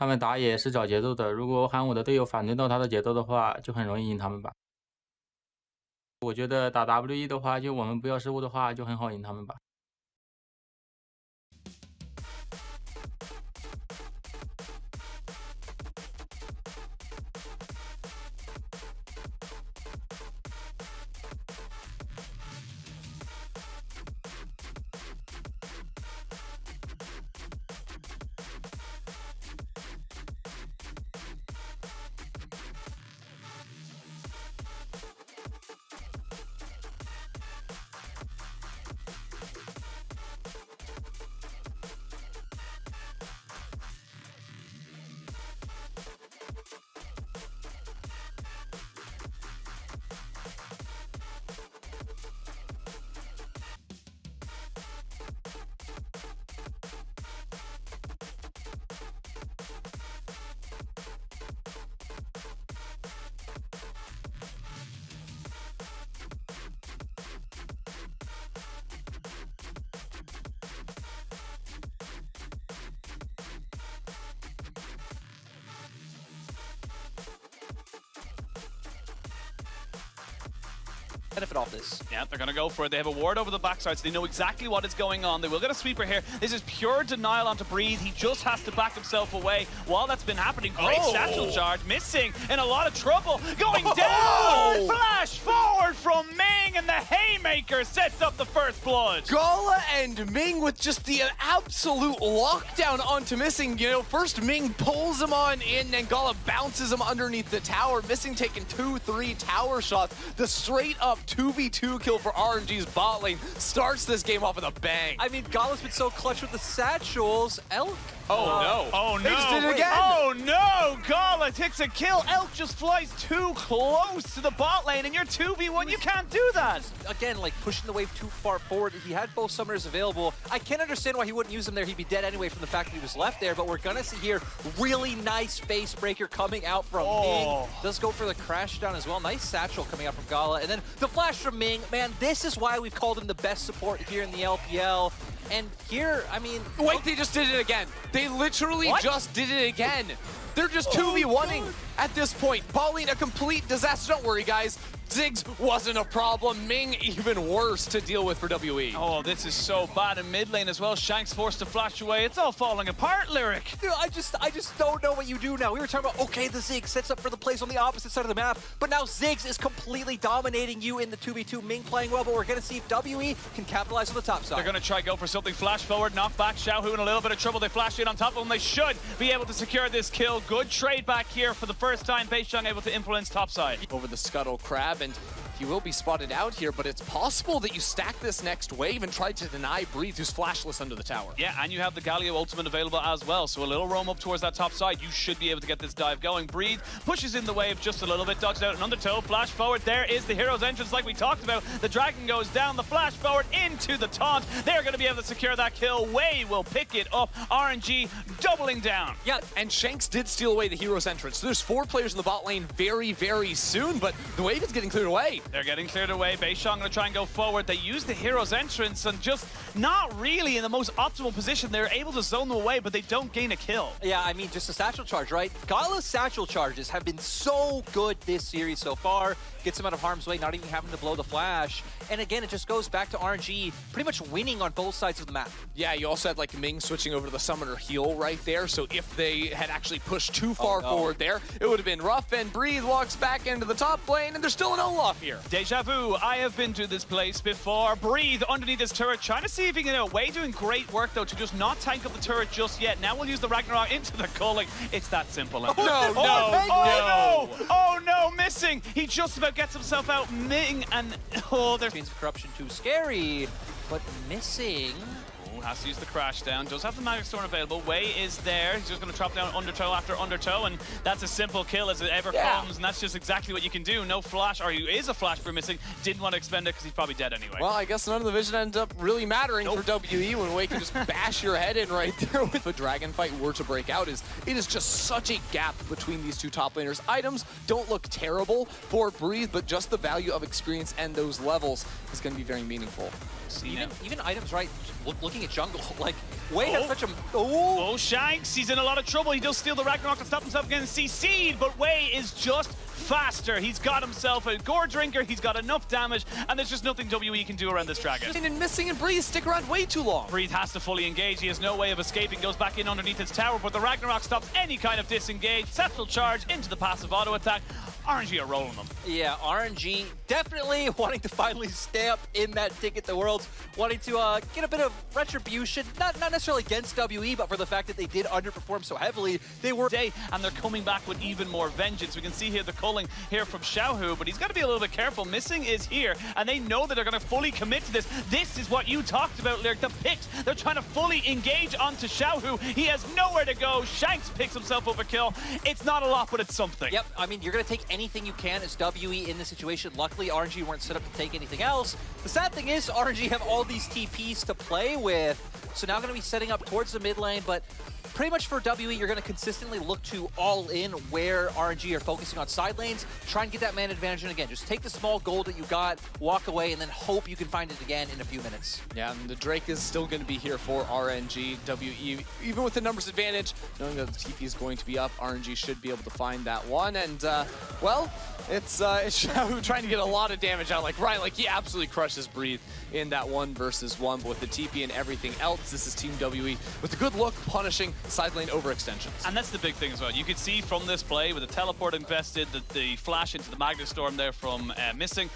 他们打野是找节奏的，如果喊我的队友反对到他的节奏的话，就很容易赢他们吧。我觉得打 WE 的话，就我们不要失误的话，就很好赢他们吧。Benefit off this. Yeah, they're going to go for it. They have a ward over the backside, so they know exactly what is going on. They will get a sweeper here. This is pure denial onto Breathe. He just has to back himself away while that's been happening. Great satchel charge, missing, in a lot of trouble. Going down! Flash forward from Ming, and the Haymaker sets up the first blood. Gala and Ming with just the absolute lockdown onto Missing. You know, first Ming pulls him on in, and Gala bounces him underneath the tower. Missing taking 2-3 tower shots. The straight up 2v2 kill for RNG's bot lane starts this game off with a bang. I mean, Gala's been so clutch with the satchels. Elk. Oh no. Oh no. They just did it again. Oh no. Gala takes a kill. Elk just flies too close to the bot lane, and you're 2v1. You can't do that. Again, like pushing the wave too far forward. He had both summoners available. I can't understand why he wouldn't use them there. He'd be dead anyway from the fact that he was left there, but we're gonna see here really nice face breaker coming out from Ming. Does go for the crash down as well. Nice satchel coming out from Gala. And then the flash from Ming. Man, this is why we've called him the best support here in the LPL. And here, I mean... Wait, they just did it again. They literally just did it again. They're just 2v1ing at this point. Bot lane a complete disaster. Don't worry, guys. Ziggs wasn't a problem. Ming even worse to deal with for WE. Oh, this is so bad in mid lane as well. Shanks forced to flash away. It's all falling apart, Lyric. Dude, I just don't know what you do now. We were talking about, okay, the Ziggs sets up for the plays on the opposite side of the map, but now Ziggs is completely dominating you in the 2v2. Ming playing well, but we're going to see if WE can capitalize on the top side. They're going to try go for something. Flash forward, knock back. Xiaohu in a little bit of trouble. They flash in on top of him. They should be able to secure this kill. Good trade back here for the first time. Beishang able to influence topside. Over the Scuttle Crab, and he will be spotted out here, but it's possible that you stack this next wave and try to deny Breathe, who's flashless under the tower. Yeah, and you have the Galio ultimate available as well, so a little roam up towards that top side. You should be able to get this dive going. Breathe pushes in the wave just a little bit, dodges out an undertow, flash forward. There is the hero's entrance like we talked about. The dragon goes down, the flash forward into the taunt. They're going to be able to secure that kill. Wei will pick it up. RNG doubling down. Yeah, and Shanks did steal away the hero's entrance. So there's 4 players in the bot lane very, very soon, but the wave is getting cleared away. They're getting cleared away. Beishang going to try and go forward. They use the hero's entrance and just not really in the most optimal position. They're able to zone them away, but they don't gain a kill. Yeah, I mean, just a satchel charge, right? Gala's satchel charges have been so good this series so far. Gets him out of harm's way, not even having to blow the flash. And again, it just goes back to RNG pretty much winning on both sides of the map. Yeah, you also had like Ming switching over to the summoner heal right there. So if they had actually pushed too far forward there, it would have been rough. And Breathe walks back into the top lane, and there's still an Olaf here. Deja vu. I have been to this place before. Breathe underneath this turret, trying to see if he can get away. Doing great work though to just not tank up the turret just yet. Now we'll use the Ragnarok into the culling. It's that simple. Oh no, missing. He just about gets himself out. Ming and there's Means of corruption too scary, but missing. Has to use the crash down. Does have the magic storm available. Wei is there. He's just going to drop down undertow after undertow, and that's a simple kill as it ever comes, and that's just exactly what you can do. No flash, or he is a flash for missing. Didn't want to expend it because he's probably dead anyway. Well, I guess none of the vision ends up really mattering for WE when Wei can just bash your head in right there. If a dragon fight were to break out, it is just such a gap between these two top laners. Items don't look terrible for Breathe, but just the value of experience and those levels is going to be very meaningful. Even items, right? Looking at jungle. Like, Wei has such a... Oh, Shanks, he's in a lot of trouble. He does steal the Ragnarok to stop himself against CC'd, but Wei is just faster. He's got himself a Gore Drinker, he's got enough damage, and there's just nothing WE can do around this dragon. And Missing and Breeze stick around way too long. Breeze has to fully engage. He has no way of escaping. Goes back in underneath his tower, but the Ragnarok stops any kind of disengage. Settle charge into the passive auto attack. RNG are rolling them. Yeah, RNG definitely wanting to finally stamp in that Ticket to Worlds, wanting to get a bit of retribution, not necessarily against WE, but for the fact that they did underperform so heavily. They were day, and they're coming back with even more vengeance. We can see here the culling here from Xiaohu, but he's got to be a little bit careful. Missing is here, and they know that they're going to fully commit to this. This is what you talked about, Lyric. The picks, they're trying to fully engage onto Xiaohu. He has nowhere to go. Shanks picks himself up a kill. It's not a lot, but it's something. Yep, I mean, you're going to take anything you can as WE in this situation. Luckily, RNG weren't set up to take anything else. The sad thing is, RNG have all these TPs to play with, so now going to be setting up towards the mid lane, but pretty much for WE, you're going to consistently look to all in where RNG are focusing on side lanes, try and get that man advantage, and again, just take the small gold that you got, walk away, and then hope you can find it again in a few minutes. Yeah, and the Drake is still going to be here for RNG. WE, even with the numbers advantage, knowing that the TP is going to be up, RNG should be able to find that one, and, well, it's Xiaohu trying to get a lot of damage out. Like, Ryan, like, he absolutely crushes Breathe in that 1v1, but with the TP and everything else, this is Team WE with a good look, punishing side lane overextensions. And that's the big thing as well. You could see from this play with the teleport invested, the flash into the Magna Storm there from Missing,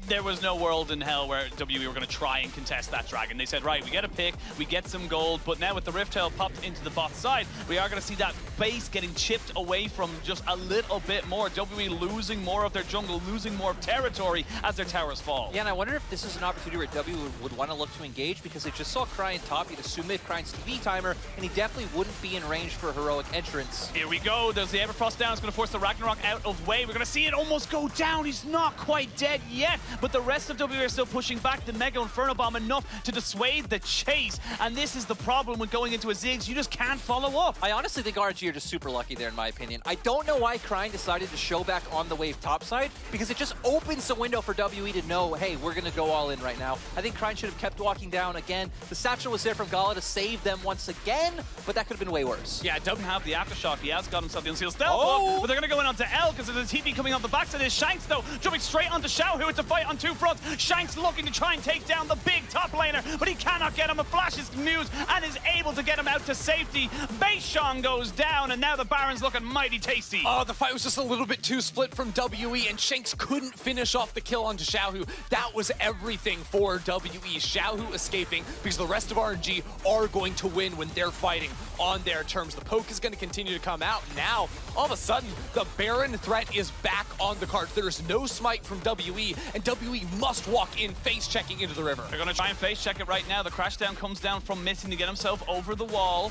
there was no world in hell where WE were going to try and contest that dragon. They said, right, we get a pick, we get some gold, but now with the Rift Tail popped into the bot side, we are going to see that base getting chipped away from just a little bit more. WE losing more of their jungle, losing more territory as their towers fall. Yeah, and I wonder if this is an opportunity where WE would want to look to engage, because they just saw Cryin top. You'd assume they have Cryi's TV timer, and he definitely wouldn't be in range for a heroic entrance. Here we go. There's the Everfrost down. It's going to force the Ragnarok out of Wei. We're going to see it almost go down. He's not quite dead yet, but the rest of WE are still pushing back the Mega Inferno Bomb enough to dissuade the chase, and this is the problem when going into a Ziggs. You just can't follow up. I honestly think RNG are just super lucky there, in my opinion. I don't know why Cryin decided to show back on the wave topside, because it just opens the window for WE to know, hey, we're going to go all in right now. I think Cryin should have kept walking down again. The satchel was there from Gala to save them once again, but that could have been way worse. Yeah, doesn't have the aftershock. He has got himself the unsealed stealth, but they're going to go in onto L because there's a TP coming off the backside. There's Shanks, though, jumping straight onto Xiaohu. It's a fight on two fronts. Shanks looking to try and take down the big top laner, but he cannot get him. A flash is news and is able to get him out to safety. Beishong goes down, and now the Baron's looking mighty tasty. Oh, the fight was just a little bit too split from WE, and Shanks couldn't finish off the kill onto Xiaohu. That was everything for WE. Xiaohu escaping because the rest of RNG are going to win when they're fighting on their terms. The poke is going to continue to come out. Now, all of a sudden, the Baron threat is back on the cards. There's no smite from WE, and WE must walk in face checking into the river. They're going to try and face check it right now. The crash down comes down from Missing to get himself over the wall.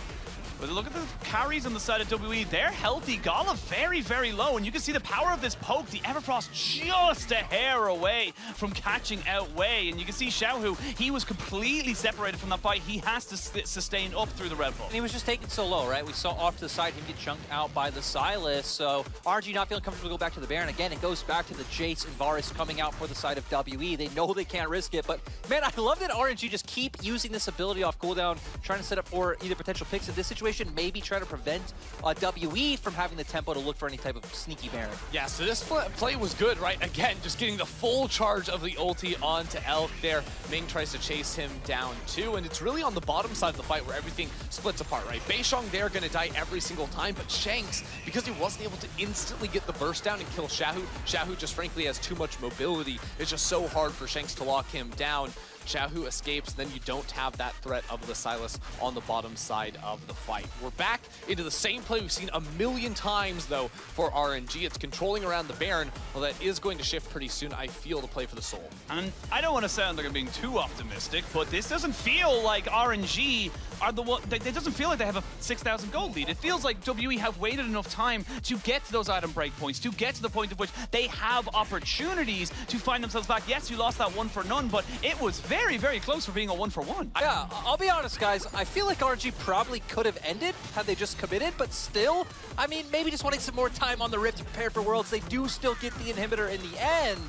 But look at the carries on the side of WE. They're healthy. Gala very, very low. And you can see the power of this poke. The Everfrost just a hair away from catching out Wei. And you can see Xiaohu, he was completely separated from that fight. He has to sustain up through the Red Bull. And he was just taken so low, right? We saw off to the side him get chunked out by the Sylas. So RNG not feeling comfortable to go back to the Baron. Again, it goes back to the Jace and Varus coming out for the side of WE. They know they can't risk it. But man, I love that RNG just keep using this ability off cooldown, trying to set up for either potential picks in this situation, maybe try to prevent WE from having the tempo to look for any type of sneaky Baron. Yeah, so this play was good, right? Again, just getting the full charge of the ulti onto Elk there. Ming tries to chase him down too, and it's really on the bottom side of the fight where everything splits apart, right? Beishong there gonna die every single time, but Shanks, because he wasn't able to instantly get the burst down and kill Xiaohu, Xiaohu just frankly has too much mobility. It's just so hard for Shanks to lock him down. Xiaohu escapes, then you don't have that threat of the Sylas on the bottom side of the fight. We're back into the same play we've seen a million times, though, for RNG. It's controlling around the Baron. Well, that is going to shift pretty soon, I feel, to play for the Soul. And I don't want to sound like I'm being too optimistic, but this doesn't feel like RNG are the one. It doesn't feel like they have a 6,000 gold lead. It feels like WE have waited enough time to get to those item breakpoints, to get to the point of which they have opportunities to find themselves back. Yes, you lost that 1 for none, but it was very, very close for being a 1 for 1. Yeah, I'll be honest, guys. I feel like RNG probably could have ended had they just committed, but still, I mean, maybe just wanting some more time on the Rift to prepare for Worlds. They do still get the inhibitor in the end.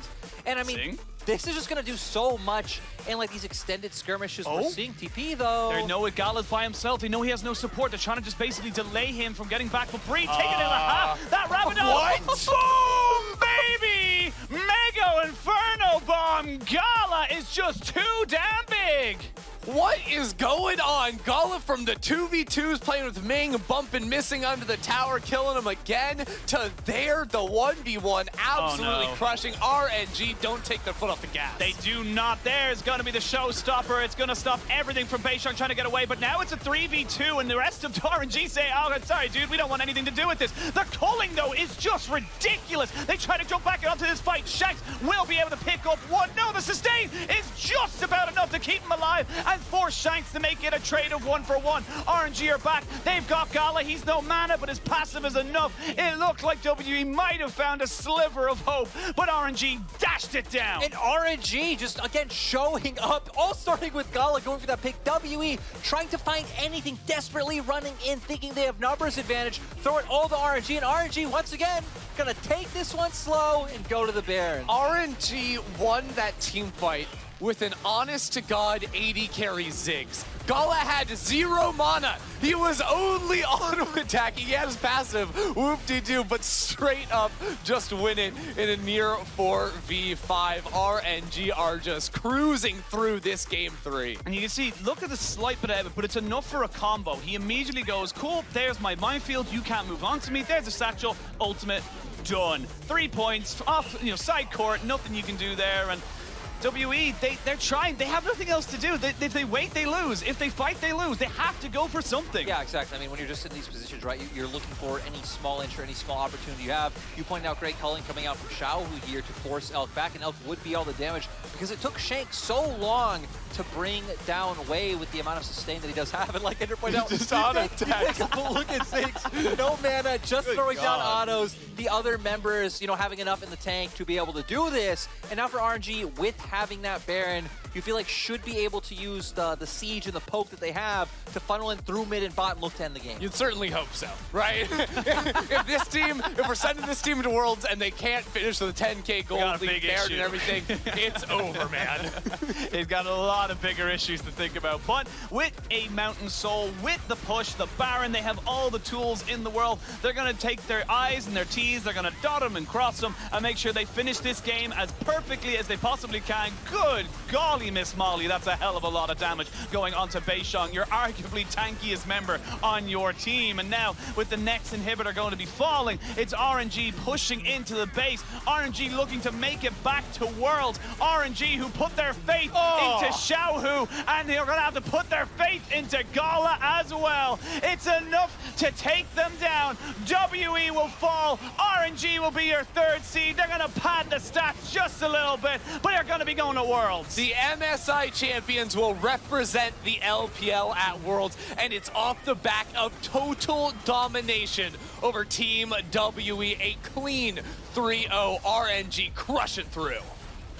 And I mean, This is just going to do so much in like these extended skirmishes. We're seeing TP though. They know it, Gala's by himself. They know he has no support. They're trying to just basically delay him from getting back. But Breed taking it in the half. That rabbit boom, baby! Mega Inferno Bomb. Gala is just too damn big. What is going on? Gala from the 2v2s playing with Ming, bumping, missing under the tower, killing him again, to there, the 1v1, absolutely crushing. RNG don't take their foot off the gas. They do not. There's going to be the showstopper. It's going to stop everything from Beishang trying to get away, but now it's a 3v2, and the rest of RNG say, oh, sorry, dude, we don't want anything to do with this. The culling, though, is just ridiculous. They try to jump back onto this fight. Shanks will be able to pick up one. No, the sustain is just about enough to keep him alive and force Shanks to make it a trade of 1-for-1. RNG are back. They've got Gala. He's no mana, but his passive is enough. It looked like WE might have found a sliver of hope, but RNG dashed it down. And RNG just, again, showing up, all starting with Gala going for that pick. WE trying to find anything, desperately running in, thinking they have numbers advantage, throw it all to RNG, and RNG, once again, gonna take this one slow and go to the Baron. RNG won that team fight with an honest-to-God 80 carry Ziggs. Gala had 0 mana. He was only auto-attacking. He had his passive, whoop-de-doo, but straight up just win it in a near 4v5. RNG are just cruising through this game 3. And you can see, look at the slight bit of it, but it's enough for a combo. He immediately goes, cool, there's my minefield, you can't move on to me. There's a satchel, ultimate, done. 3 points off, side court, nothing you can do there. And WE, they're trying. They have nothing else to do. If they wait, they lose. If they fight, they lose. They have to go for something. Yeah, exactly. I mean, when you're just in these positions, right, you're looking for any small inch or any small opportunity you have. You pointed out great culling coming out from Xiaohu here to force Elk back, and Elk would be all the damage because it took Shank so long to bring down Wei with the amount of sustain that he does have. And like Ender pointed out, just auto-attack. Look at Ziggs. No mana, just throwing down autos. The other members, having enough in the tank to be able to do this. And now for RNG, with having that Baron, you feel like should be able to use the siege and the poke that they have to funnel in through mid and bot and look to end the game. You'd certainly hope so, right? if we're sending this team to Worlds and they can't finish with a 10K gold lead Baron and everything, it's over, man. They've got a lot of bigger issues to think about. But with a Mountain Soul, with the push, the Baron, they have all the tools in the world. They're going to take their I's and their T's, they're going to dot them and cross them and make sure they finish this game as perfectly as they possibly can. Good golly, Miss Molly, that's a hell of a lot of damage going onto Beishang, your arguably tankiest member on your team. And now, with the next inhibitor going to be falling, it's RNG pushing into the base. RNG looking to make it back to Worlds. RNG who put their faith into Xiaohu, and they're going to have to put their faith into Gala as well. It's enough to take them down. WE will fall. RNG will be your 3rd seed. They're going to pad the stats just a little bit, but they're going to be going to Worlds. The MSI champions will represent the LPL at Worlds, and it's off the back of total domination over Team WE. A clean 3-0. RNG crush it through.